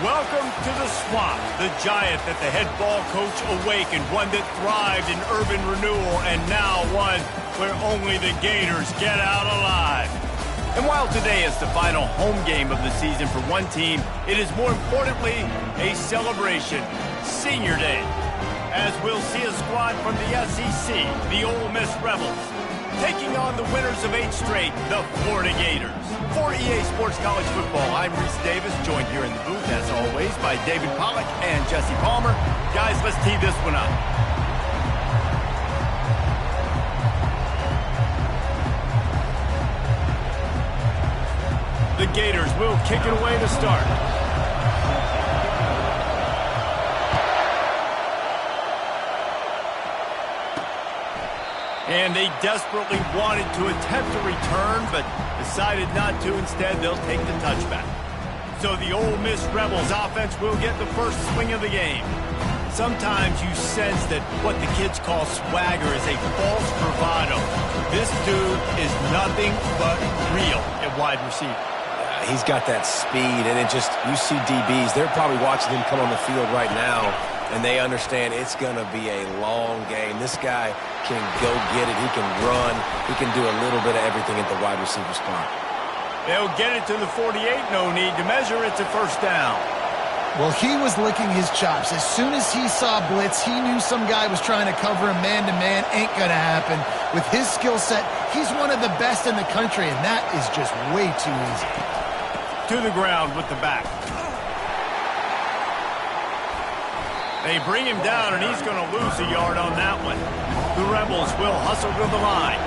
Welcome to the swamp, the giant that the head ball coach awakened, one that thrived in urban renewal, and now one where only the Gators get out alive. And while today is the final home game of the season for one team, it is more importantly a celebration, Senior Day, as we'll see a squad from the SEC, the Ole Miss Rebels, taking on the winners of 8 straight, the Florida Gators. For EA Sports College Football, I'm Reese Davis, joined here in the booth, as always, by David Pollack and Jesse Palmer. Guys, let's tee this one up. The Gators will kick it away to start. And they desperately wanted to attempt a return, but decided not to. Instead, they'll take the touchback. So the Ole Miss Rebels offense will get the first swing of the game. Sometimes you sense that what the kids call swagger is a false bravado. This dude is nothing but real at wide receiver. He's got that speed, and you see DBs, they're probably watching him come on the field right now, and they understand it's going to be a long game. This guy can go get it. He can run. He can do a little bit of everything at the wide receiver spot. They'll get it to the 48. No need to measure. It's a first down. Well, he was licking his chops. As soon as he saw blitz, he knew some guy was trying to cover him man-to-man. Ain't going to happen. With his skill set, he's one of the best in the country, and that is just way too easy. To the ground with the back. They bring him down, and he's going to lose a yard on that one. The Rebels will hustle to the line.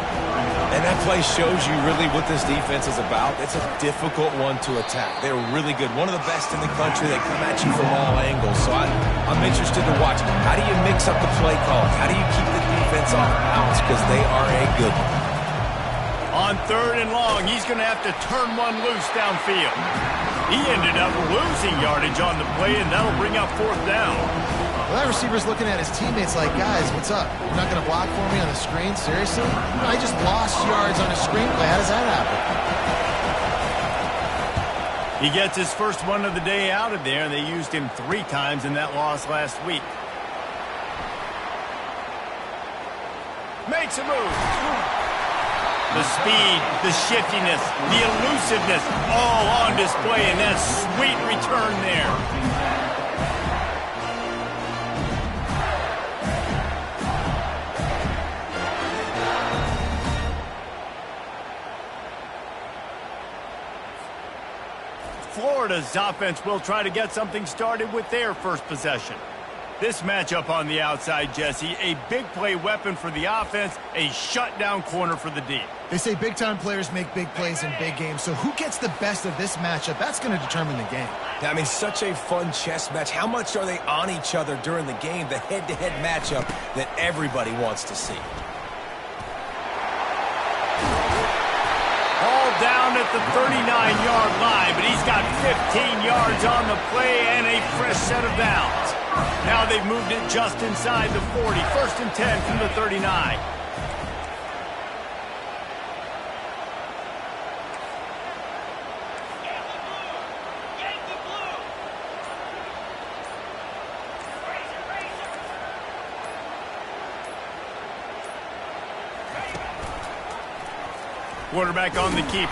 And that play shows you really what this defense is about. It's a difficult one to attack. They're really good. One of the best in the country. They come at you from all angles. So I'm interested to watch. How do you mix up the play call? How do you keep the defense off balance? Because they are a good one. On 3rd and long, he's going to have to turn one loose downfield. He ended up losing yardage on the play, and that'll bring up 4th down. Well, that receiver's looking at his teammates like, guys, what's up? You're not going to block for me on the screen? Seriously? No, I just lost yards on a screen play. How does that happen? He gets his first one of the day out of there, and they used him 3 times in that loss last week. Makes a move. The speed, the shiftiness, the elusiveness, all on display, and that sweet return there. Florida's offense will try to get something started with their first possession. This matchup on the outside, Jesse, a big play weapon for the offense, a shutdown corner for the D. They say big-time players make big plays in big games, so who gets the best of this matchup? That's going to determine the game. I mean, such a fun chess match. How much are they on each other during the game? The head-to-head matchup that everybody wants to see. Ball down at the 39-yard line, but he's got 15 yards on the play and a fresh set of downs. Now they've moved it just inside the 40. 1st and 10 from the 39. Quarterback on the keeper.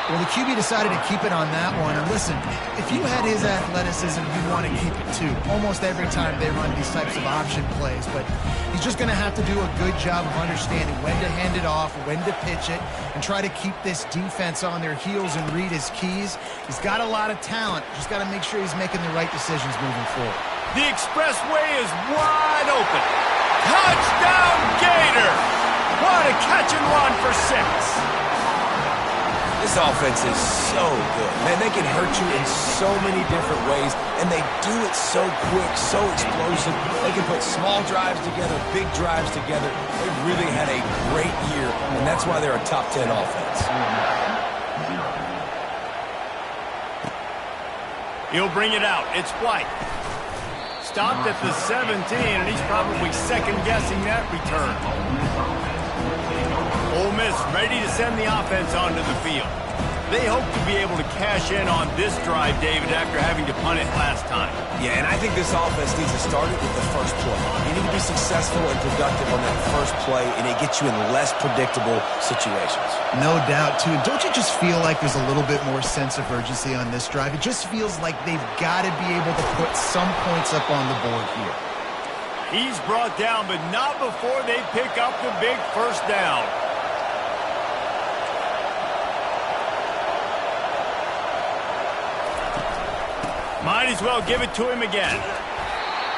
Well, the QB decided to keep it on that one. And listen, if you had his athleticism, you'd want to keep it too. Almost every time they run these types of option plays. But he's just going to have to do a good job of understanding when to hand it off, when to pitch it, and try to keep this defense on their heels and read his keys. He's got a lot of talent. Just got to make sure he's making the right decisions moving forward. The expressway is wide open. Touchdown, Gator! What a catch and run for 6. This offense is so good. Man, they can hurt you in so many different ways, and they do it so quick, so explosive. They can put small drives together, big drives together. They've really had a great year, and that's why they're a top 10 offense. He'll bring it out. It's White. Stopped at the 17, and he's probably second-guessing that return. Ole Miss ready to send the offense onto the field. They hope to be able to cash in on this drive, David, after having to punt it last time. Yeah, and I think this offense needs to start it with the first play. You need to be successful and productive on that first play, and it gets you in less predictable situations. No doubt, too. Don't you just feel like there's a little bit more sense of urgency on this drive? It just feels like they've got to be able to put some points up on the board here. He's brought down, but not before they pick up the big first down. Might as well give it to him again.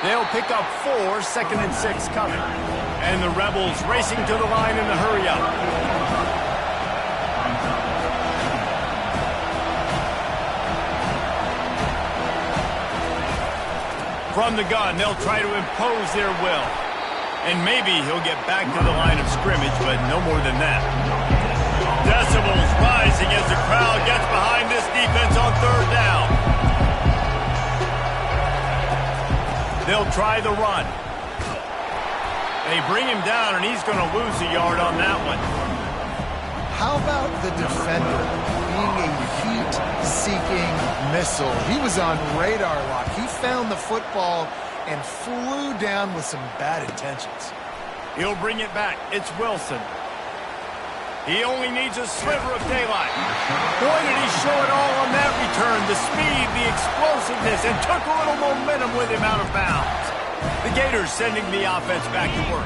They'll pick up 4, 2nd and 6 coming. And the Rebels racing to the line in the hurry-up. From the gun, they'll try to impose their will. And maybe he'll get back to the line of scrimmage, but no more than that. Decibels rising as the crowd gets behind this defense on 3rd down. They'll try the run. They bring him down, and he's going to lose a yard on that one. How about the defender being a heat-seeking missile? He was on radar lock. He found the football and flew down with some bad intentions. He'll bring it back. It's Wilson. He only needs a sliver of daylight. Boy, did he show it all on that return. The speed, the explosiveness, and took a little momentum with him out of bounds. The Gators sending the offense back to work.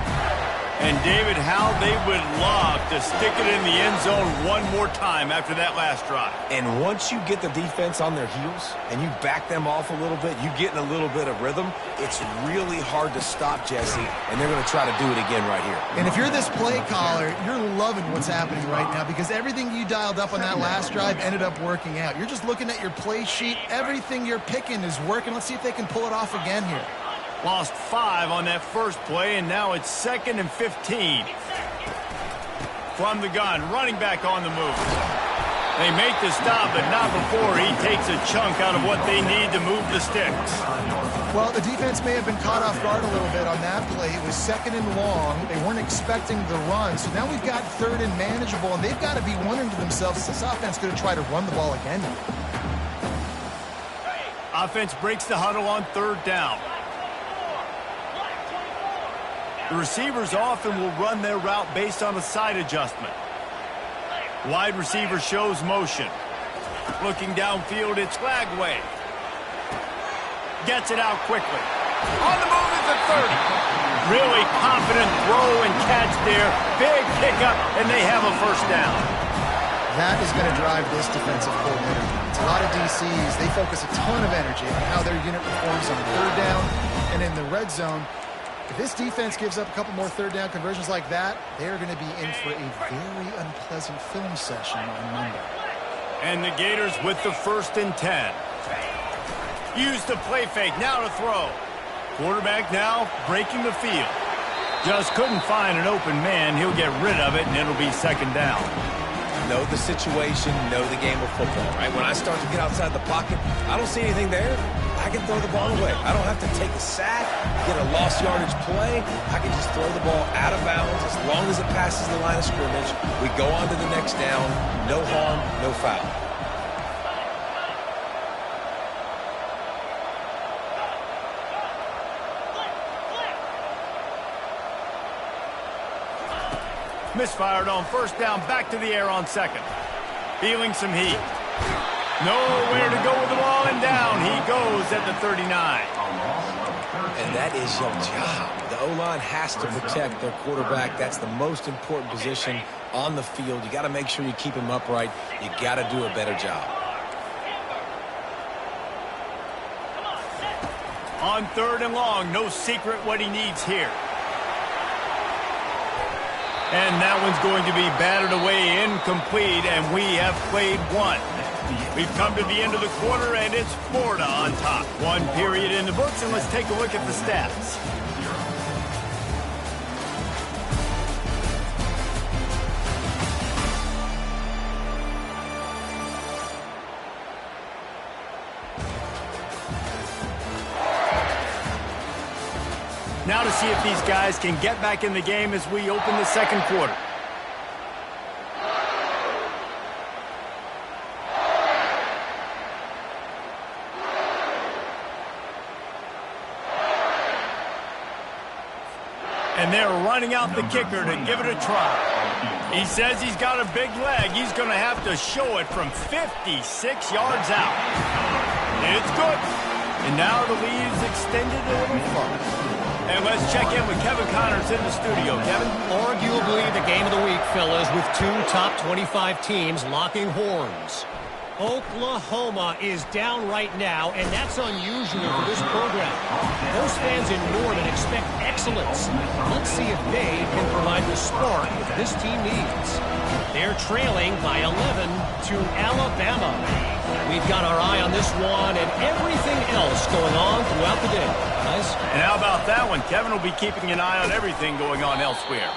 And, David, how they would love to stick it in the end zone one more time after that last drive. And once you get the defense on their heels and you back them off a little bit, you get in a little bit of rhythm, it's really hard to stop, Jesse, and they're going to try to do it again right here. And if you're this play caller, you're loving what's happening right now because everything you dialed up on that last drive ended up working out. You're just looking at your play sheet. Everything you're picking is working. Let's see if they can pull it off again here. Lost 5 on that first play, and now it's 2nd and 15. From the gun, running back on the move. They make the stop, but not before he takes a chunk out of what they need to move the sticks. Well, the defense may have been caught off guard a little bit on that play. It was 2nd and long. They weren't expecting the run, so now we've got 3rd and manageable, and they've got to be wondering to themselves, is this offense going to try to run the ball again? Offense breaks the huddle on 3rd down. The receivers often will run their route based on a side adjustment. Wide receiver shows motion. Looking downfield, it's Flagway. Gets it out quickly. On the move is the 30. Really confident throw and catch there. Big pickup, and they have a first down. That is going to drive this defensive coordinator. It's a lot of DCs. They focus a ton of energy on how their unit performs on 3rd down and in the red zone. If this defense gives up a couple more 3rd down conversions like that, they're going to be in for a very unpleasant film session on Monday. And the Gators with the 1st and 10. Use the play fake, now to throw. Quarterback now breaking the field. Just couldn't find an open man. He'll get rid of it, and it'll be 2nd down. Know the situation, know the game of football, right? When I start to get outside the pocket, I don't see anything there. I can throw the ball away. I don't have to take a sack, get a lost yardage play. I can just throw the ball out of bounds as long as it passes the line of scrimmage. We go on to the next down. No harm, no foul. Misfired on 1st down, back to the air on 2nd. Feeling some heat. Nowhere to go with the ball, and down he goes at the 39. And that is your job. The O-line has to protect their quarterback. That's the most important position on the field. You got to make sure you keep him upright. You got to do a better job. On 3rd and long, no secret what he needs here. And that one's going to be batted away, incomplete, and we have played 1. We've come to the end of the quarter, and it's Florida on top. 1 period in the books, and let's take a look at the stats. Now to see if these guys can get back in the game as we open the 2nd quarter. And they're running out the kicker to give it a try. He says he's got a big leg. He's going to have to show it from 56 yards out. It's good. And now the lead is extended a little further. And let's check in with Kevin Connors in the studio. Kevin? Arguably the game of the week, fellas, with two top 25 teams locking horns. Oklahoma is down right now, and that's unusual for this program. Most fans in Norman expect excellence. Let's see if they can provide the spark this team needs. They're trailing by 11 to Alabama. We've got our eye on this one and everything else going on throughout the day, guys. And how about that one? Kevin will be keeping an eye on everything going on elsewhere.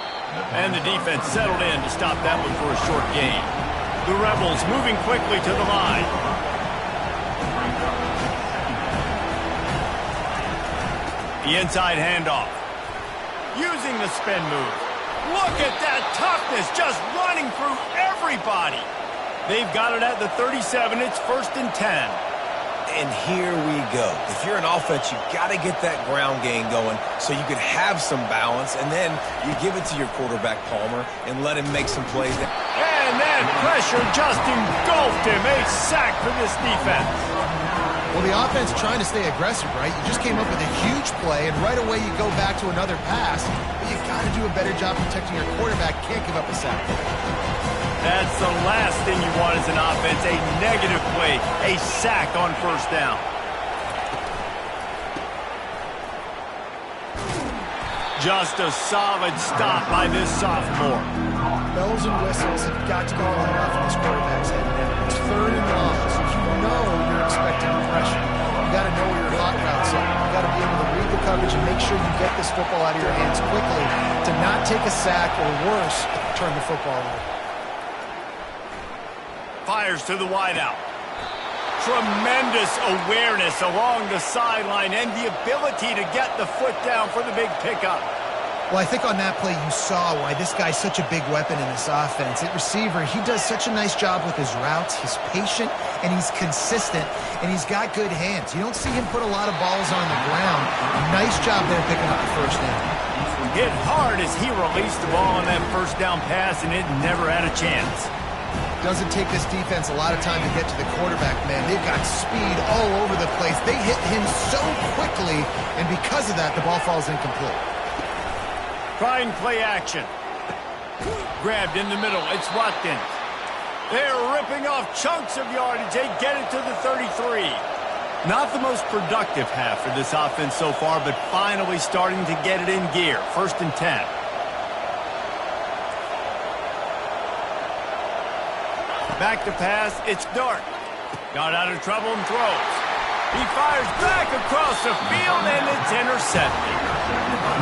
And the defense settled in to stop that one for a short gain. The Rebels moving quickly to the line. The inside handoff. Using the spin move. Look at that toughness, just running through everybody. They've got it at the 37. It's 1st and 10. And here we go. If you're an offense, you got to get that ground game going so you can have some balance, and then you give it to your quarterback, Palmer, and let him make some plays. And then pressure just engulfed him. A sack for this defense. Well, the offense trying to stay aggressive, right? You just came up with a huge play, and right away you go back to another pass. But you got to do a better job protecting your quarterback. Can't give up a sack. That's the last thing you want as an offense, a negative play, a sack on 1st down. Just a solid stop by this sophomore. Bells and whistles have got to be going off in this quarterback's head now. It's 3rd and long, so if you know you're expecting pressure, you got to know where your hot routes are. You got to be able to read the coverage and make sure you get this football out of your hands quickly to not take a sack or worse, turn the football over. Fires to the wideout. Tremendous awareness along the sideline and the ability to get the foot down for the big pickup. Well, I think on that play you saw why this guy's such a big weapon in this offense. At receiver, he does such a nice job with his routes. He's patient, and he's consistent, and he's got good hands. You don't see him put a lot of balls on the ground. Nice job there picking up the 1st down. Hit hard as he released the ball on that 1st down pass, and it never had a chance. Doesn't take this defense a lot of time to get to the quarterback, man. They've got speed all over the place. They hit him so quickly, and because of that, the ball falls incomplete. Trying play action. Grabbed in the middle. It's Watkins. They're ripping off chunks of yardage. They get it to the 33. Not the most productive half for this offense so far, but finally starting to get it in gear. 1st and 10. Back to pass, it's Dart. Got out of trouble and throws. He fires back across the field, and it's intercepted.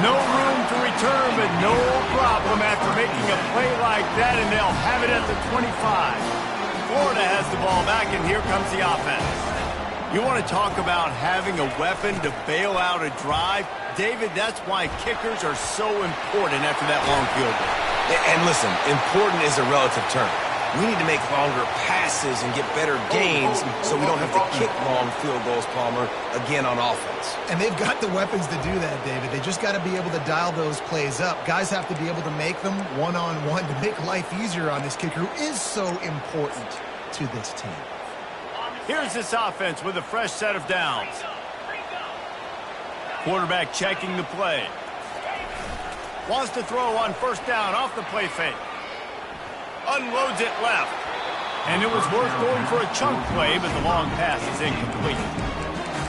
No room to return, but no problem after making a play like that, and they'll have it at the 25. Florida has the ball back, and here comes the offense. You want to talk about having a weapon to bail out a drive? David, that's why kickers are so important after that long field goal. And listen, important is a relative term. We need to make longer passes and get better gains so we don't have to kick long field goals, Palmer, again on offense. And they've got the weapons to do that, David. They just got to be able to dial those plays up. Guys have to be able to make them one-on-one to make life easier on this kicker who is so important to this team. Here's this offense with a fresh set of downs. Quarterback checking the play. Wants to throw on 1st down off the play fake. Unloads it left. And it was worth going for a chunk play, but the long pass is incomplete.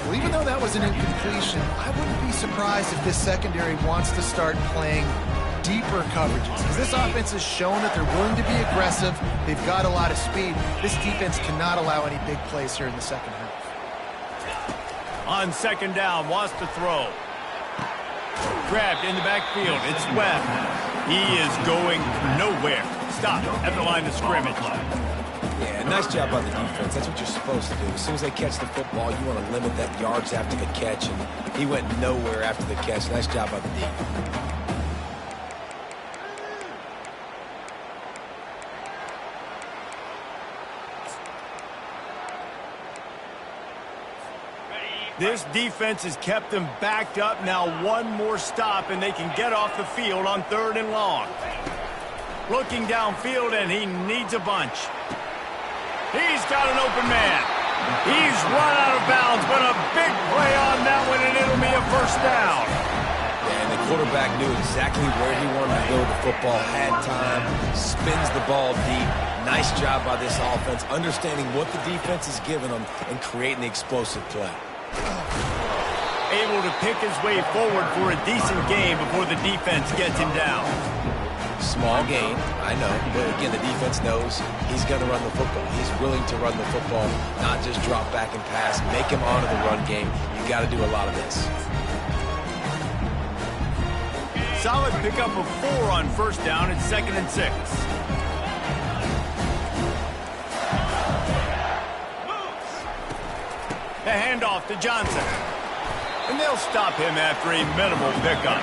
Well, even though that was an incompletion, I wouldn't be surprised if this secondary wants to start playing deeper coverages. Because this offense has shown that they're willing to be aggressive. They've got a lot of speed. This defense cannot allow any big plays here in the 2nd half. On 2nd down, wants to throw. Grabbed in the backfield. It's Webb. He is going nowhere. Stop at the line of scrimmage. Yeah, nice job by the defense. That's what you're supposed to do. As soon as they catch the football, you want to limit that yards after the catch, and he went nowhere after the catch. Nice job by the defense. This defense has kept them backed up. Now one more stop, and they can get off the field on 3rd and long. Looking downfield, and he needs a bunch. He's got an open man. He's run out of bounds, but a big play on that one, and it'll be a first down. And the quarterback knew exactly where he wanted to go with the football, had time, spins the ball deep. Nice job by this offense, understanding what the defense is giving them and creating the explosive play. Able to pick his way forward for a decent game before the defense gets him down. Small gain, I know, but again, the defense knows he's going to run the football. He's willing to run the football, not just drop back and pass, make him honor the run game. You got to do a lot of this. Solid pickup of 4 on first down and 2nd and 6. The handoff to Johnson. And they'll stop him after a minimal pickup.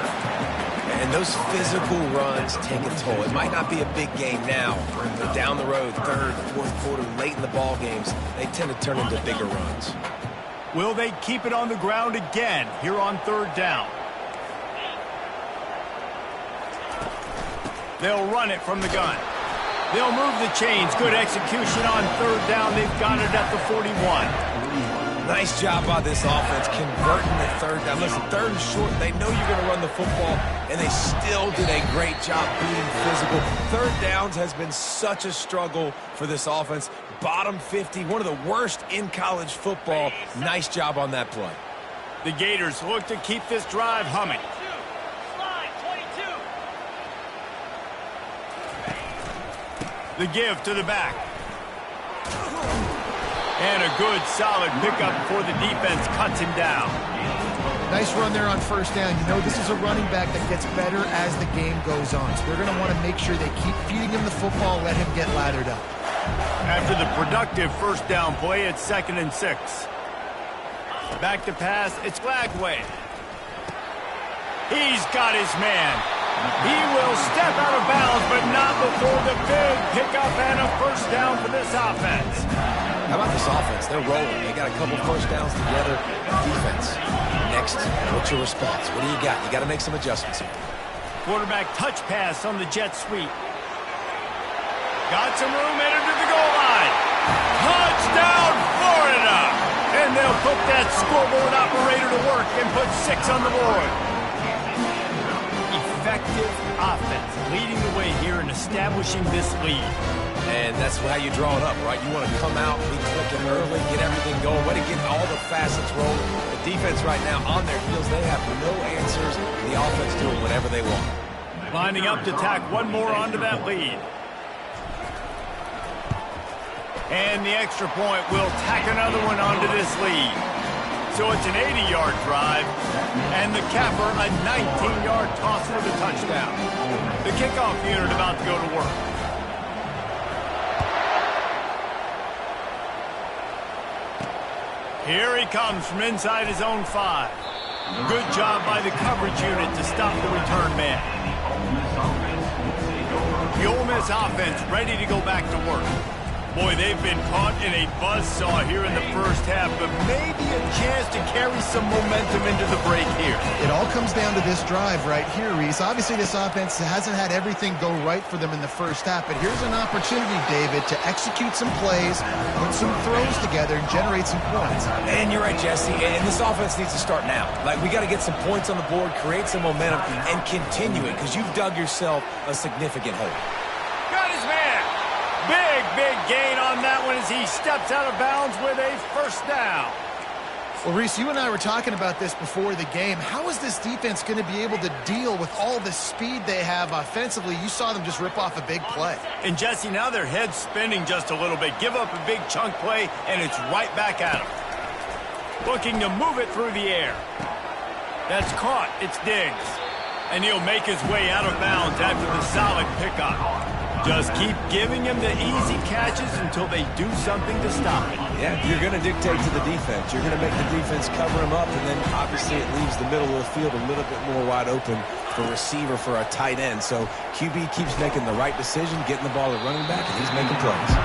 And those physical runs take a toll. It might not be a big game now, but down the road, 3rd, 4th quarter, late in the ball games, they tend to turn into bigger runs. Will they keep it on the ground again here on 3rd down? They'll run it from the gun. They'll move the chains. Good execution on 3rd down. They've got it at the 41. Nice job by this offense converting the 3rd down. Listen, 3rd and short, they know you're going to run the football, and they still did a great job being physical. 3rd downs has been such a struggle for this offense. Bottom 50, one of the worst in college football. Nice job on that play. The Gators look to keep this drive humming. The give to the back. And a good, solid pickup before the defense cuts him down. Nice run there on first down. You know, this is a running back that gets better as the game goes on. So they're going to want to make sure they keep feeding him the football, let him get lathered up. After the productive first down play, it's 2nd and 6. Back to pass, it's Lagway. He's got his man. He will step out of bounds, but not before the big pickup and a first down for this offense. How about this offense? They're rolling. They got a couple first downs together. Defense. Next, what's your response? What do you got? You got to make some adjustments here. Quarterback touch pass on the jet sweep. Got some room headed to the goal line. Touchdown, Florida! And they'll put that scoreboard operator to work and put 6 on the board. Effective offense leading the way here in establishing this lead. And that's how you draw it up, right? You want to come out, be clicking early, get everything going, way to get all the facets rolling. The defense right now on their heels, they have no answers. The offense doing whatever they want. Lining up to tack one more onto that lead. And the extra point will tack another one onto this lead. So it's an 80-yard drive, and the capper a 19-yard toss for the touchdown. The kickoff unit about to go to work. Here he comes from inside his own 5. Good job by the coverage unit to stop the return man. The Ole Miss offense ready to go back to work. Boy, they've been caught in a buzzsaw here in the first half, but maybe a chance to carry some momentum into the break here. It all comes down to this drive right here, Reese. Obviously, this offense hasn't had everything go right for them in the first half, but here's an opportunity, David, to execute some plays, put some throws together, and generate some points. And you're right, Jesse, and this offense needs to start now. Like, we got to get some points on the board, create some momentum, and continue it, because you've dug yourself a significant hole. Got his man. Big gain on that one as he steps out of bounds with a first down. Well, Reese, you and I were talking about this before the game. How is this defense going to be able to deal with all the speed they have offensively? You saw them just rip off a big play. And, Jesse, now their head's spinning just a little bit. Give up a big chunk play, and it's right back at them. Looking to move it through the air. That's caught. It's Diggs. And he'll make his way out of bounds after the solid pickup. Just keep giving him the easy catches until they do something to stop it. Yeah, you're going to dictate to the defense. You're going to make the defense cover him up, and then obviously it leaves the middle of the field a little bit more wide open for receiver, for a tight end. So QB keeps making the right decision, getting the ball to running back, and he's making plays.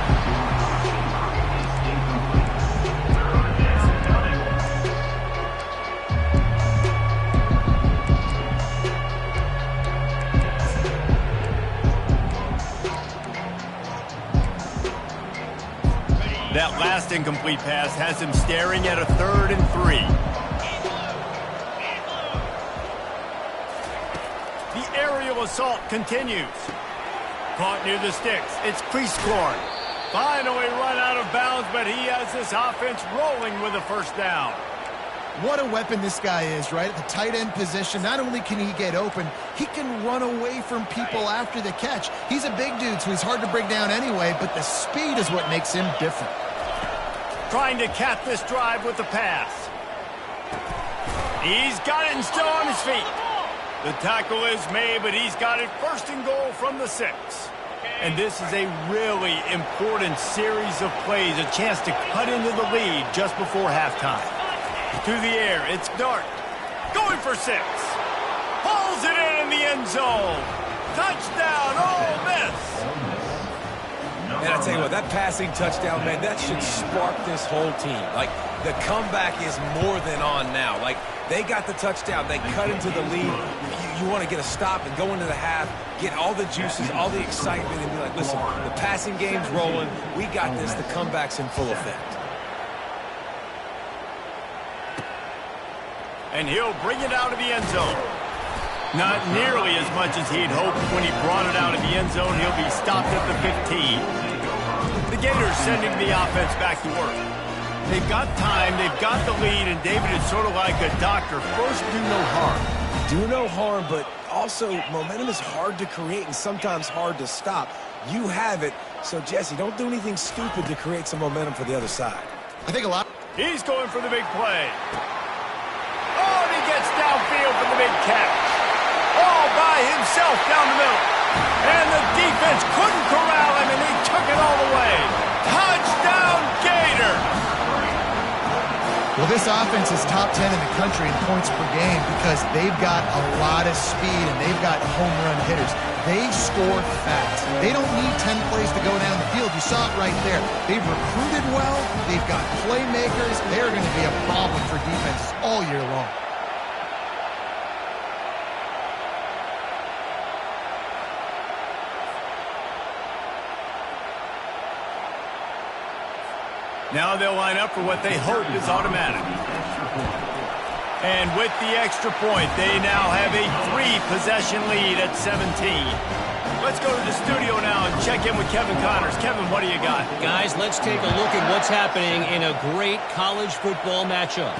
That last incomplete pass has him staring at a 3rd and 3. The aerial assault continues. Caught near the sticks. It's Creascorn. Finally run out of bounds, but he has this offense rolling with a first down. What a weapon this guy is, right? At the tight end position, not only can he get open, he can run away from people after the catch. He's a big dude, so he's hard to bring down anyway, but the speed is what makes him different. Trying to cap this drive with the pass. He's got it and still on his feet. The tackle is made, but he's got it 1st and goal from the 6. And this is a really important series of plays, a chance to cut into the lead just before halftime. To the air, it's Dart. Going for 6. Pulls it in the end zone. Touchdown, Ole Miss. And I tell you what, that passing touchdown, man, that should spark this whole team. Like, the comeback is more than on now. Like, they got the touchdown. They cut into the lead. You want to get a stop and go into the half, get all the juices, all the excitement, and be like, listen, the passing game's rolling. We got this. The comeback's in full effect. And he'll bring it out of the end zone. Not nearly as much as he'd hoped when he brought it out of the end zone. He'll be stopped at the 15. The Gators sending the offense back to work. They've got time, they've got the lead, and David is sort of like a doctor. First, do no harm. Do no harm, but also momentum is hard to create and sometimes hard to stop. You have it, so Jesse, don't do anything stupid to create some momentum for the other side. I think a lot. He's going for the big play. Oh, and he gets downfield for the big catch. All by himself down the middle. And the defense couldn't corral him, and he took it all the way. Touchdown, Gator! Well, this offense is top 10 in the country in points per game because they've got a lot of speed and they've got home run hitters. They score fast. They don't need 10 plays to go down the field. You saw it right there. They've recruited well. They've got playmakers. They're going to be a problem for defenses all year long. Now they'll line up for what they hope is automatic. And with the extra point, they now have a 3-possession lead at 17. Let's go to the studio now and check in with Kevin Connors. Kevin, what do you got? Guys, let's take a look at what's happening in a great college football matchup.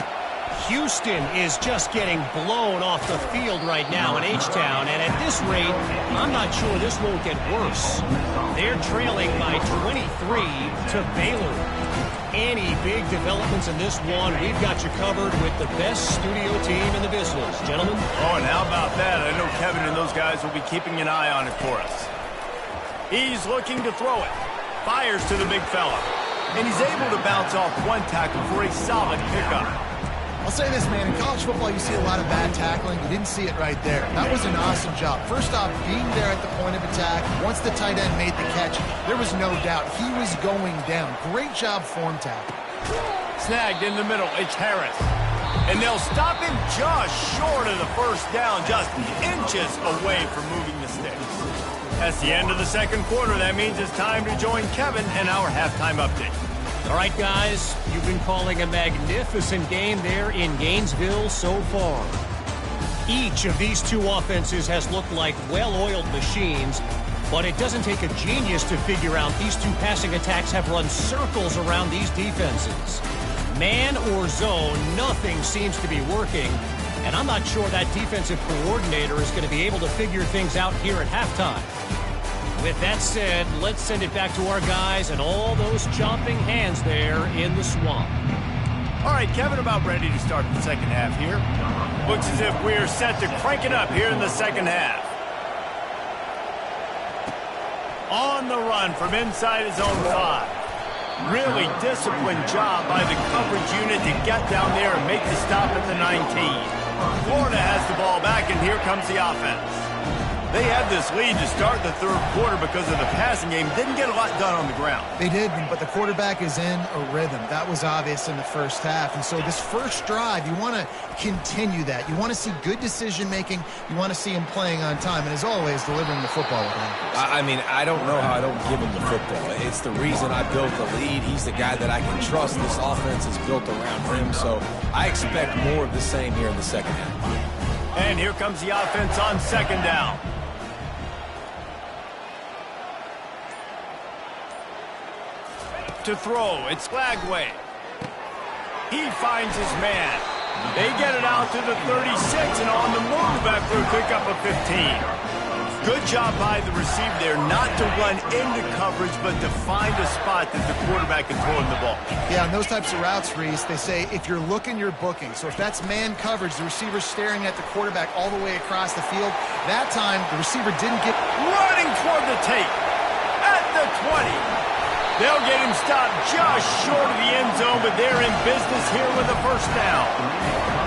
Houston is just getting blown off the field right now in H-Town, and at this rate, I'm not sure this won't get worse. They're trailing by 23 to Baylor. Any big developments in this one, we've got you covered with the best studio team in the business. Gentlemen? Oh, and how about that? I know Kevin and those guys will be keeping an eye on it for us. He's looking to throw it. Fires to the big fella. And he's able to bounce off one tackle for a solid pickup. I'll say this, man. In college football, you see a lot of bad tackling. You didn't see it right there. That was an awesome job. First off, being there at the point of attack. Once the tight end made the catch, there was no doubt he was going down. Great job form tackle. Snagged in the middle. It's Harris. And they'll stop him just short of the first down, just inches away from moving the sticks. That's the end of the second quarter. That means it's time to join Kevin in our halftime update. All right, guys, you've been calling a magnificent game there in Gainesville so far. Each of these two offenses has looked like well-oiled machines, but it doesn't take a genius to figure out these two passing attacks have run circles around these defenses. Man or zone, nothing seems to be working, and I'm not sure that defensive coordinator is going to be able to figure things out here at halftime. With that said, let's send it back to our guys and all those chomping hands there in the swamp. All right, Kevin, about ready to start the second half here. Looks as if we're set to crank it up here in the second half. On the run from inside his own 5. Really disciplined job by the coverage unit to get down there and make the stop at the 19. Florida has the ball back, and here comes the offense. They had this lead to start the third quarter because of the passing game. Didn't get a lot done on the ground. They did, but the quarterback is in a rhythm. That was obvious in the first half. And so this first drive, you want to continue that. You want to see good decision-making. You want to see him playing on time. And as always, delivering the football with accuracy. I mean, I don't know how I don't give him the football. It's the reason I built the lead. He's the guy that I can trust. This offense is built around him. So I expect more of the same here in the second half. And here comes the offense on second down. To throw, it's Flagway. He finds his man. They get it out to the 36 and on the move after a pickup of 15. Good job by the receiver there not to run into coverage but to find a spot that the quarterback can throw in the ball. Yeah, on those types of routes, Reese, they say if you're looking, you're booking. So if that's man coverage, the receiver's staring at the quarterback all the way across the field. That time, the receiver didn't get... Running toward the tape at the 20. They'll get him stopped just short of the end zone, but they're in business here with a first down.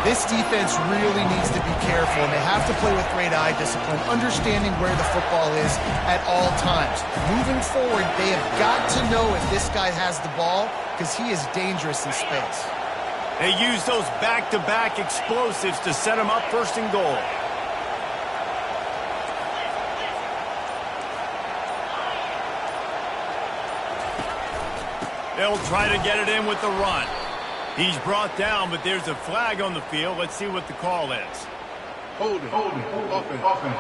This defense really needs to be careful, and they have to play with great eye discipline, understanding where the football is at all times. Moving forward, they have got to know if this guy has the ball, because he is dangerous in space. They use those back-to-back explosives to set him up first and goal. They'll try to get it in with the run. He's brought down, but there's a flag on the field. Let's see what the call is. Holding, offense.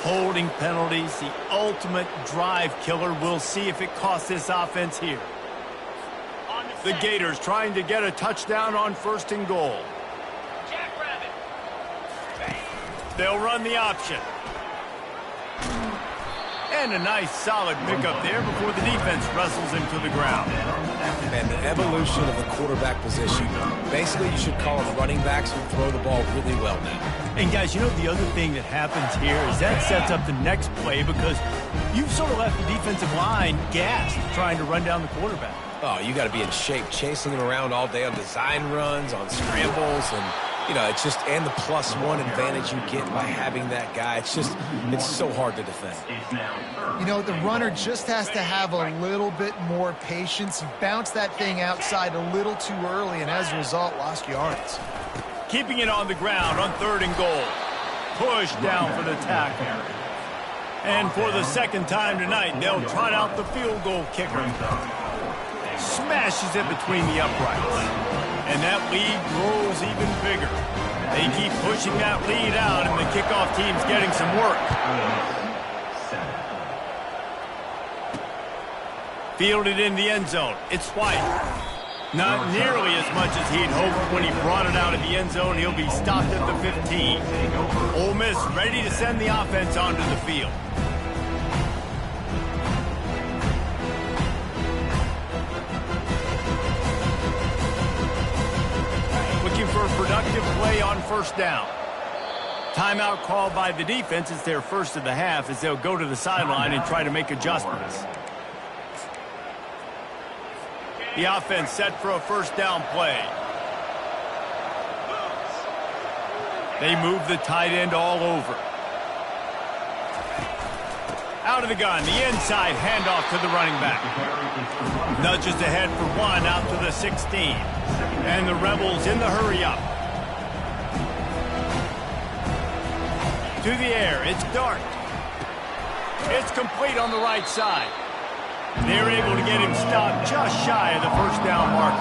Holding penalties, the ultimate drive killer. We'll see if it costs this offense here. The Gators trying to get a touchdown on first and goal. They'll run the option. And a nice solid pickup there before the defense wrestles him to the ground. And the evolution of the quarterback position, basically you should call it running backs who throw the ball really well now. And guys, you know the other thing that happens here is that sets up the next play because you've sort of left the defensive line gassed trying to run down the quarterback. Oh, you got to be in shape, chasing him around all day on design runs, on scrambles, and you know, it's just, and the +1 advantage you get by having that guy. It's just, it's so hard to defend. You know, the runner just has to have a little bit more patience. He bounced that thing outside a little too early, and as a result, lost yards. Keeping it on the ground on third and goal. Push down for the tackle. And for the second time tonight, they'll trot out the field goal kicker. Smashes it between the uprights. And that lead grows even bigger. They keep pushing that lead out, and the kickoff team's getting some work. Fielded in the end zone. It's White. Not nearly as much as he'd hoped when he brought it out of the end zone. He'll be stopped at the 15. Ole Miss ready to send the offense onto the field. For a productive play on first down. Timeout called by the defense. It's their first of the half as they'll go to the sideline and try to make adjustments. The offense set for a first down play. They move the tight end all over. Out of the gun, the inside handoff to the running back. Nudges ahead for one out to the 16. And the Rebels in the hurry up. To the air, it's Dart. It's complete on the right side. They're able to get him stopped just shy of the first down mark.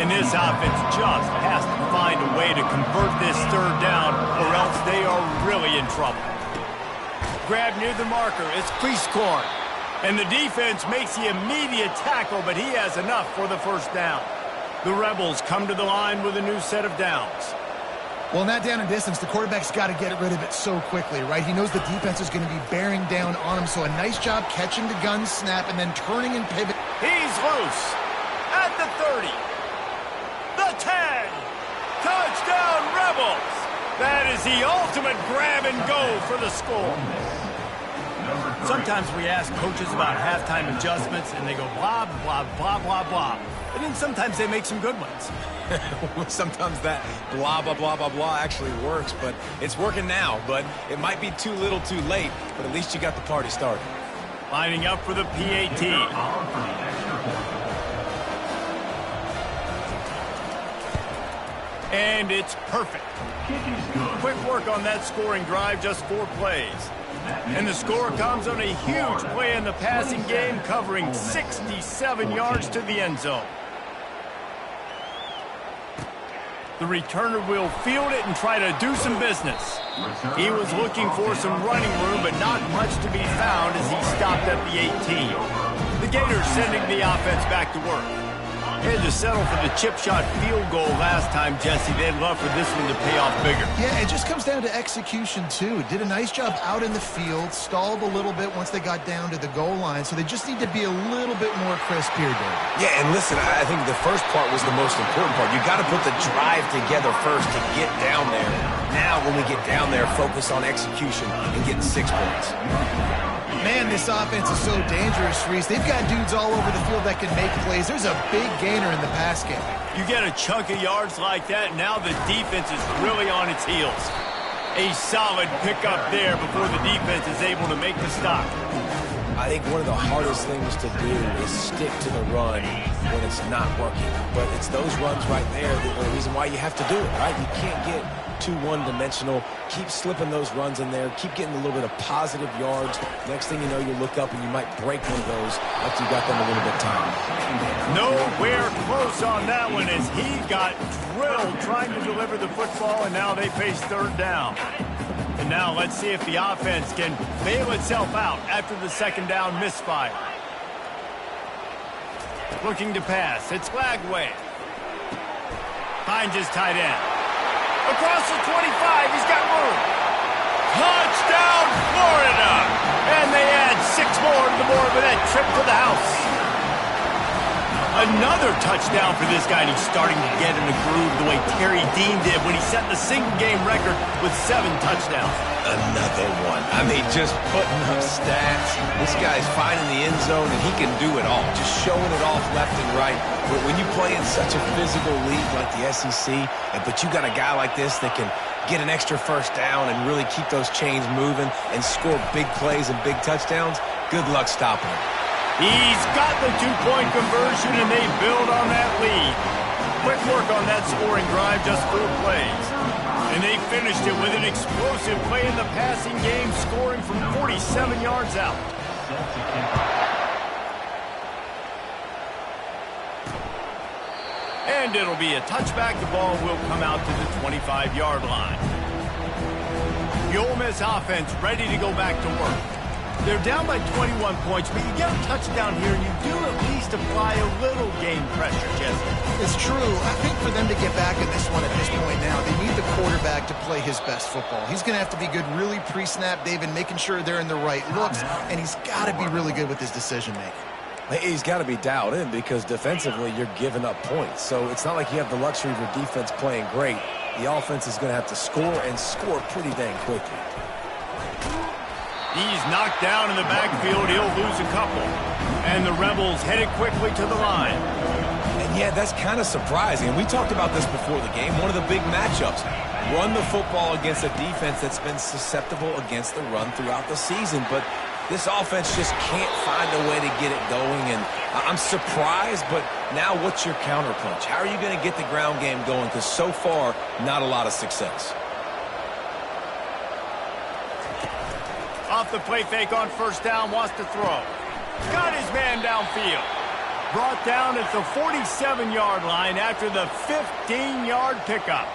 And this offense just has to find a way to convert this third down or else they are really in trouble. Grab near the marker, it's Cleescorn. And the defense makes the immediate tackle, but he has enough for the first down. The Rebels come to the line with a new set of downs. Well, in that down and distance, the quarterback's got to get rid of it so quickly, right? He knows the defense is going to be bearing down on him, so a nice job catching the gun snap and then turning and pivot. He's loose at the 30, the 10. Touchdown, Rebels! That is the ultimate grab and go for the score. Sometimes we ask coaches about halftime adjustments, and they go blah, blah, blah, blah, blah. And then sometimes they make some good ones. Sometimes that blah, blah, blah, blah, blah actually works, but it's working now. But it might be too little too late, but at least you got the party started. Lining up for the PAT. And it's perfect. Quick work on that scoring drive, just 4 plays. And the score comes on a huge play in the passing game, covering 67 yards to the end zone. The returner will field it and try to do some business. He was looking for some running room, but not much to be found as he stopped at the 18. The Gators sending the offense back to work. Had to settle for the chip shot field goal last time, Jesse. They'd love for this one to pay off bigger. Yeah, it just comes down to execution, too. Did a nice job out in the field, stalled a little bit once they got down to the goal line, so they just need to be a little bit more crisp here, David. Yeah, and listen, I think the first part was the most important part. You got to put the drive together first to get down there. Now, when we get down there, focus on execution and getting 6 points. Man, this offense is so dangerous, Reese. They've got dudes all over the field that can make plays. There's a big gainer in the pass game. You get a chunk of yards like that, now the defense is really on its heels. A solid pickup there before the defense is able to make the stop. I think one of the hardest things to do is stick to the run when it's not working. But it's those runs right there that are the reason why you have to do it, right? You can't get too one-dimensional. Keep slipping those runs in there. Keep getting a little bit of positive yards. Next thing you know, you look up and you might break one of those after you got them a little bit time. Nowhere close on that one as he got drilled trying to deliver the football, and now they face 3rd down. And now let's see if the offense can bail itself out after the 2nd down misfire. Looking to pass. It's Lagway. Finds his tight end. Across the 25, he's got room. Touchdown, Florida! And they add 6 more to the board with that trip to the house. Another touchdown for this guy, and he's starting to get in the groove the way Terry Dean did when he set the single-game record with 7 touchdowns. Another one. I mean, just putting up stats. This guy's finding the end zone, and he can do it all. Just showing it off left and right. But when you play in such a physical league like the SEC, but you got a guy like this that can get an extra 1st down and really keep those chains moving and score big plays and big touchdowns, good luck stopping him. He's got the 2-point conversion, and they build on that lead. Quick work on that scoring drive, just 4 plays. And they finished it with an explosive play in the passing game, scoring from 47 yards out. And it'll be a touchback. The ball will come out to the 25-yard line. The Ole Miss offense ready to go back to work. They're down by 21 points, but you get a touchdown here, and you do at least apply a little game pressure, Jesse. It's true. I think for them to get back in this one at this point now, they need the quarterback to play his best football. He's going to have to be good really pre-snap, David, making sure they're in the right looks, and he's got to be really good with his decision-making. He's got to be dialed in because defensively you're giving up points. So it's not like you have the luxury of your defense playing great. The offense is going to have to score and score pretty dang quickly. He's knocked down in the backfield. He'll lose a couple. And the Rebels headed quickly to the line. And yeah, that's kind of surprising. We talked about this before the game. One of the big matchups. Run the football against a defense that's been susceptible against the run throughout the season. But this offense just can't find a way to get it going. And I'm surprised, but now what's your counterpunch? How are you going to get the ground game going? Because so far, not a lot of success. Off the play fake on 1st down, wants to throw. Got his man downfield. Brought down at the 47-yard line after the 15-yard pickup.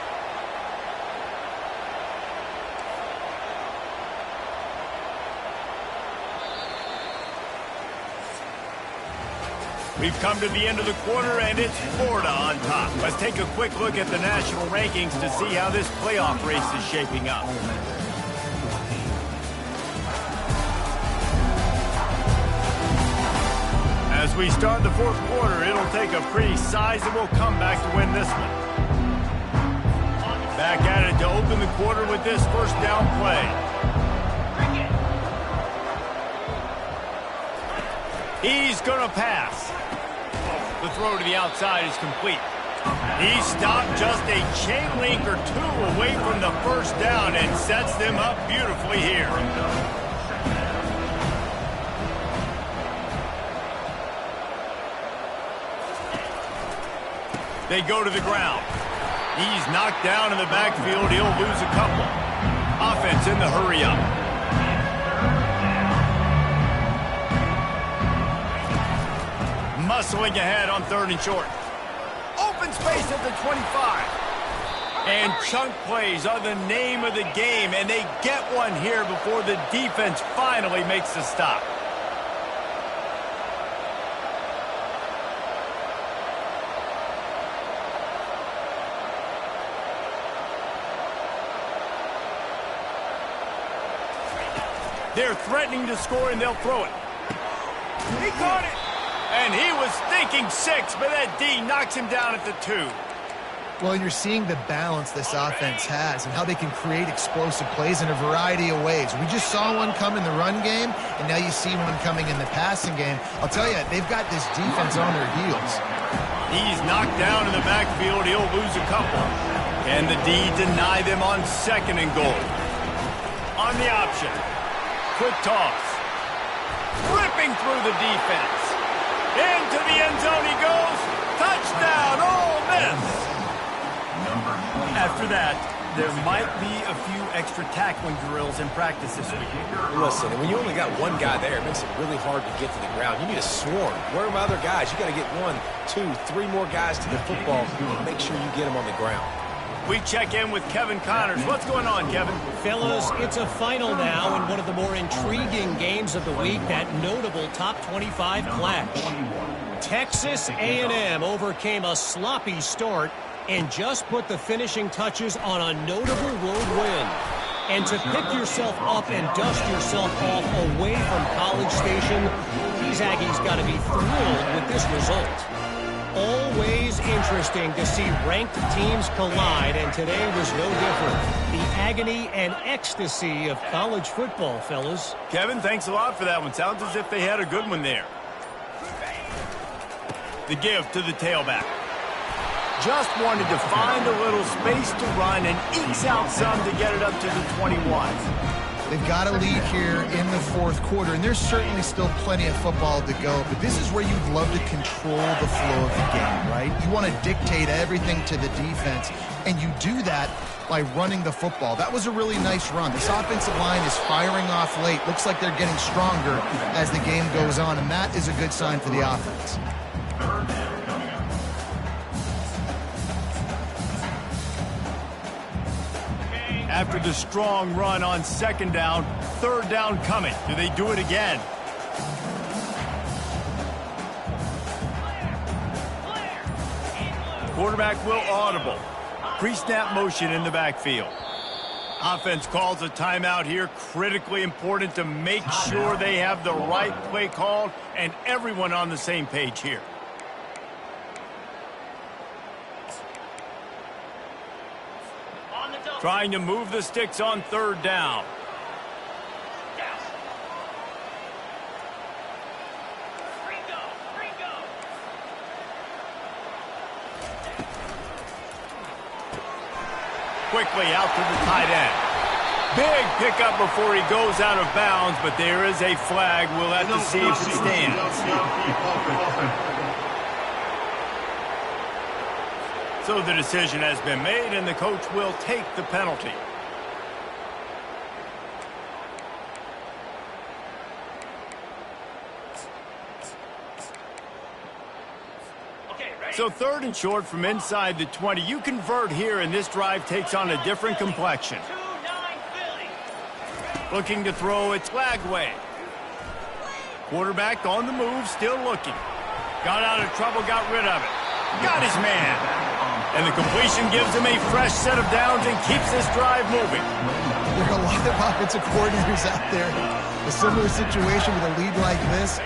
We've come to the end of the quarter, and it's Florida on top. Let's take a quick look at the national rankings to see how this playoff race is shaping up. As we start the 4th quarter, it'll take a pretty sizable comeback to win this one. Back at it to open the quarter with this 1st down play. He's going to pass. The throw to the outside is complete. He stopped just a chain link or two away from the first down and sets them up beautifully here. They go to the ground. He's knocked down in the backfield. He'll lose a couple. Offense in the hurry up. Muscling ahead on 3rd and short. Open space at the 25. And chunk plays are the name of the game, and they get one here before the defense finally makes the stop. They're threatening to score, and they'll throw it. He caught it. And he was thinking 6, but that D knocks him down at the 2. Well, you're seeing the balance this offense has and how they can create explosive plays in a variety of ways. We just saw one come in the run game, and now you see one coming in the passing game. I'll tell you, they've got this defense on their heels. He's knocked down in the backfield. He'll lose a couple. And the D deny them on 2nd and goal. On the option. Quick toss. Ripping through the defense. Into the end zone he goes. Touchdown, Ole Miss. After that, there might be a few extra tackling drills in practice this week. Listen, when you only got one guy there, it makes it really hard to get to the ground. You need a swarm. Where are my other guys? You got to get 1, 2, 3 more guys to the football and make sure you get them on the ground. We check in with Kevin Connors. What's going on, Kevin? Fellas, it's a final now in one of the more intriguing games of the week, that notable top 25 clash. Texas A&M overcame a sloppy start and just put the finishing touches on a notable road win. And to pick yourself up and dust yourself off away from College Station, these Aggies got to be thrilled with this result. Always interesting to see ranked teams collide, and today was no different. The agony and ecstasy of college football, fellas. Kevin, thanks a lot for that one. Sounds as if they had a good one there. The give to the tailback. Just wanted to find a little space to run and ekes out some to get it up to the 21. They've got a lead here in the 4th quarter, and there's certainly still plenty of football to go, but this is where you'd love to control the flow of the game, right? You want to dictate everything to the defense, and you do that by running the football. That was a really nice run. This offensive line is firing off late. Looks like they're getting stronger as the game goes on, and that is a good sign for the offense. After the strong run on 2nd down, 3rd down coming. Do they do it again? Quarterback will audible. Pre-snap motion in the backfield. Offense calls a timeout here. Critically important to make sure they have the right play called and everyone on the same page here. Trying to move the sticks on 3rd down. Quickly out to the tight end. Big pickup before he goes out of bounds, but there is a flag. We'll have to see if it stands. So the decision has been made, and the coach will take the penalty. So 3rd and short from inside the 20. You convert here, and this drive takes on a different complexion. Looking to throw, it's Lagway. Quarterback on the move, still looking. Got out of trouble, got rid of it. Got his man. And the completion gives him a fresh set of downs and keeps this drive moving. There are a lot of offensive coordinators out there. A similar situation with a lead like this,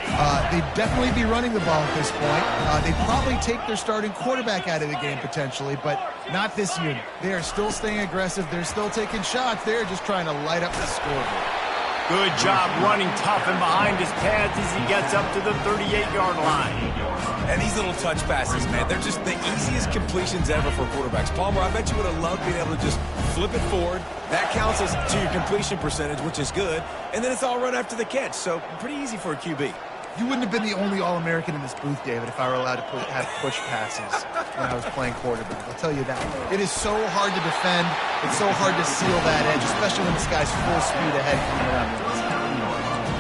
they'd definitely be running the ball at this point. They'd probably take their starting quarterback out of the game potentially, but not this unit. They are still staying aggressive. They're still taking shots. They're just trying to light up the scoreboard. Good job running tough and behind his pads as he gets up to the 38-yard line. And these little touch passes, man, they're just the easiest completions ever for quarterbacks. Palmer, I bet you would have loved being able to just flip it forward. That counts as to your completion percentage, which is good. And then it's all run after the catch, so pretty easy for a QB. You wouldn't have been the only All-American in this booth, David, if I were allowed to have push passes when I was playing quarterback. I'll tell you that. It is so hard to defend. It's so hard to seal that edge, especially when this guy's full speed ahead coming around the inside.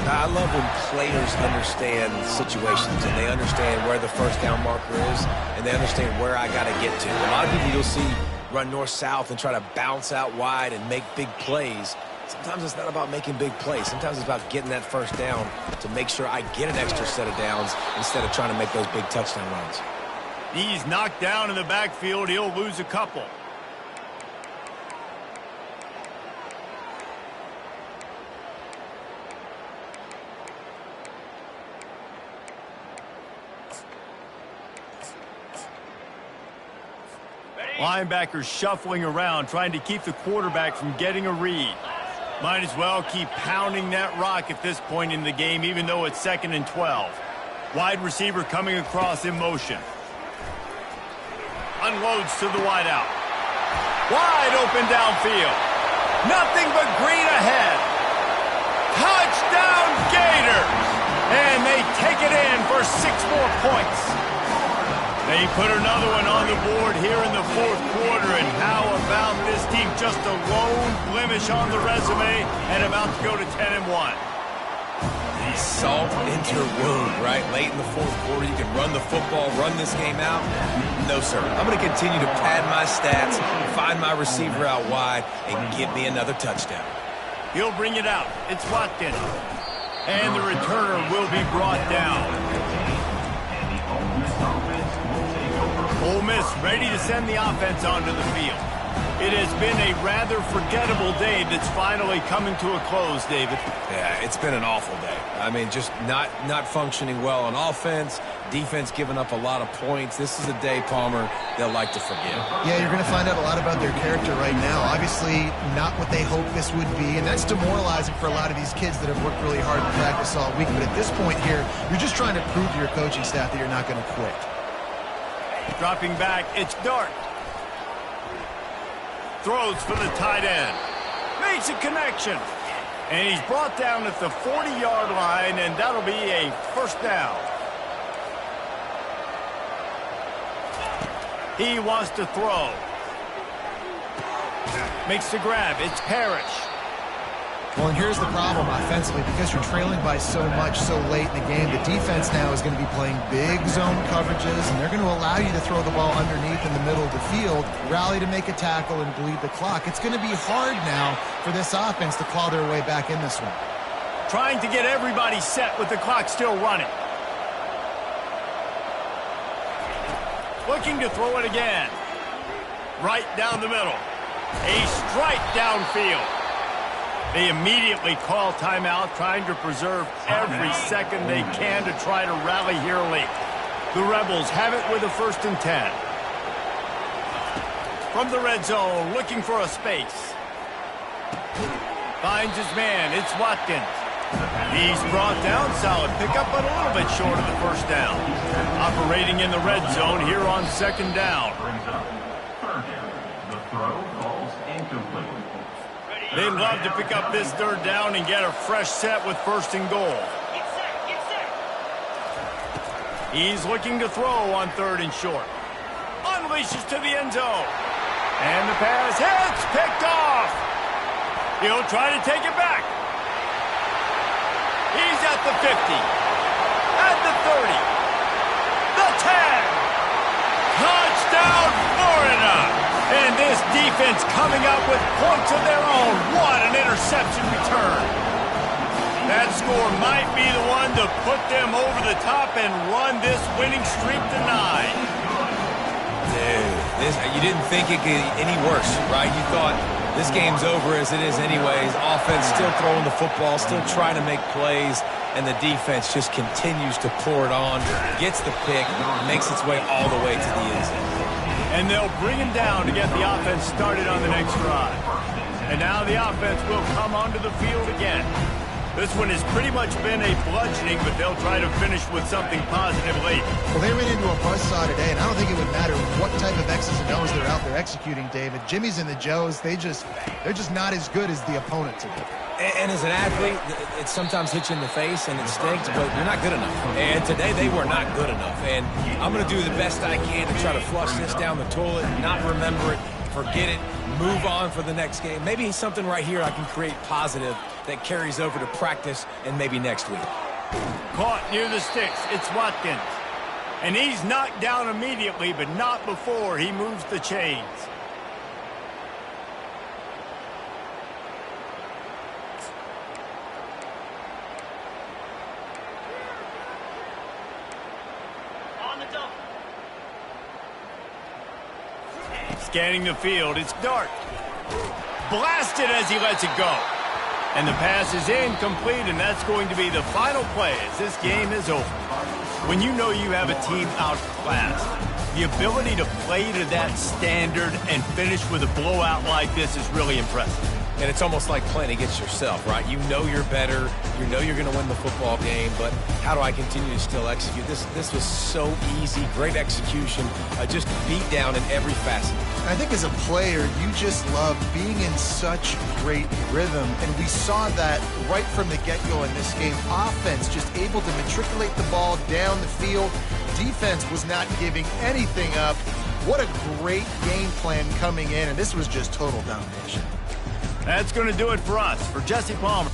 I love when players understand situations and they understand where the first down marker is and they understand where I got to get to. A lot of people you'll see run north-south and try to bounce out wide and make big plays. Sometimes it's not about making big plays. Sometimes it's about getting that first down to make sure I get an extra set of downs instead of trying to make those big touchdown runs. He's knocked down in the backfield. He'll lose a couple. Linebackers shuffling around, trying to keep the quarterback from getting a read. Might as well keep pounding that rock at this point in the game, even though it's 2nd and 12. Wide receiver coming across in motion. Unloads to the wideout. Wide open downfield. Nothing but green ahead. Touchdown Gators! And they take it in for 6 more points. They put another one on the board here in the 4th quarter, and how about this team? Just a lone blemish on the resume and about to go to 10-1. Salt into your wound, right? Late in the 4th quarter, you can run the football, run this game out. No, sir. I'm going to continue to pad my stats, find my receiver out wide, and give me another touchdown. He'll bring it out. It's Watkins. And the returner will be brought down. Ole Miss ready to send the offense onto the field. It has been a rather forgettable day that's finally coming to a close, David. Yeah, it's been an awful day. I mean, just not functioning well on offense, defense giving up a lot of points. This is a day, Palmer, they'll like to forget. Yeah, you're going to find out a lot about their character right now. Obviously, not what they hoped this would be, and that's demoralizing for a lot of these kids that have worked really hard in practice all week. But at this point here, you're just trying to prove to your coaching staff that you're not going to quit. Dropping back, it's Dart. Throws for the tight end. Makes a connection. And he's brought down at the 40-yard line, and that'll be a first down. He wants to throw. Makes the grab. It's Parrish. Well, and here's the problem offensively. Because you're trailing by so much so late in the game, the defense now is going to be playing big zone coverages, and they're going to allow you to throw the ball underneath in the middle of the field, rally to make a tackle, and bleed the clock. It's going to be hard now for this offense to claw their way back in this one. Trying to get everybody set with the clock still running. Looking to throw it again. Right down the middle. A strike downfield. They immediately call timeout, trying to preserve every second they can to try to rally here late. The Rebels have it with a 1st and 10. From the red zone, looking for a space. Finds his man. It's Watkins. He's brought down. Solid pickup, but a little bit short of the first down. Operating in the red zone here on 2nd down. The throw falls incomplete. They'd love to pick up this 3rd down and get a fresh set with 1st and goal. He's looking to throw on 3rd and short. Unleashes to the end zone. And the pass hits, picked off. He'll try to take it back. He's at the 50. At the 30. The 10. Touchdown, Florida. And this defense coming up with points of their own. What an interception return. That score might be the one to put them over the top and run this winning streak to 9. Dude, you didn't think it could get any worse, right? You thought this game's over as it is anyways. Offense still throwing the football, still trying to make plays, and the defense just continues to pour it on, gets the pick, makes its way all the way to the end zone. And they'll bring him down to get the offense started on the next drive. And now the offense will come onto the field again. This one has pretty much been a bludgeoning, but they'll try to finish with something positive late. Well, they ran into a buzzsaw today, and I don't think it would matter what type of X's and O's they're out there executing, David. Jimmy's and the Joes, they're just not as good as the opponent today. And as an athlete, it sometimes hits you in the face and it stinks, but you're not good enough. And today they were not good enough. And I'm going to do the best I can to try to flush this down the toilet, not remember it, forget it, move on for the next game. Maybe something right here I can create positive that carries over to practice and maybe next week. Caught near the sticks. It's Watkins. And he's knocked down immediately, but not before he moves the chains. Scanning the field, it's Dart. Blasted as he lets it go. And the pass is incomplete, and that's going to be the final play as this game is over. When you know you have a team outclassed, the ability to play to that standard and finish with a blowout like this is really impressive. And it's almost like playing against yourself, right? You know you're better. You know you're going to win the football game, but how do I continue to still execute? This was so easy, great execution, just beat down in every facet. I think as a player, you just love being in such great rhythm, and we saw that right from the get-go in this game. Offense just able to matriculate the ball down the field. Defense was not giving anything up. What a great game plan coming in, and this was just total domination. That's going to do it for us. For Jesse Palmer.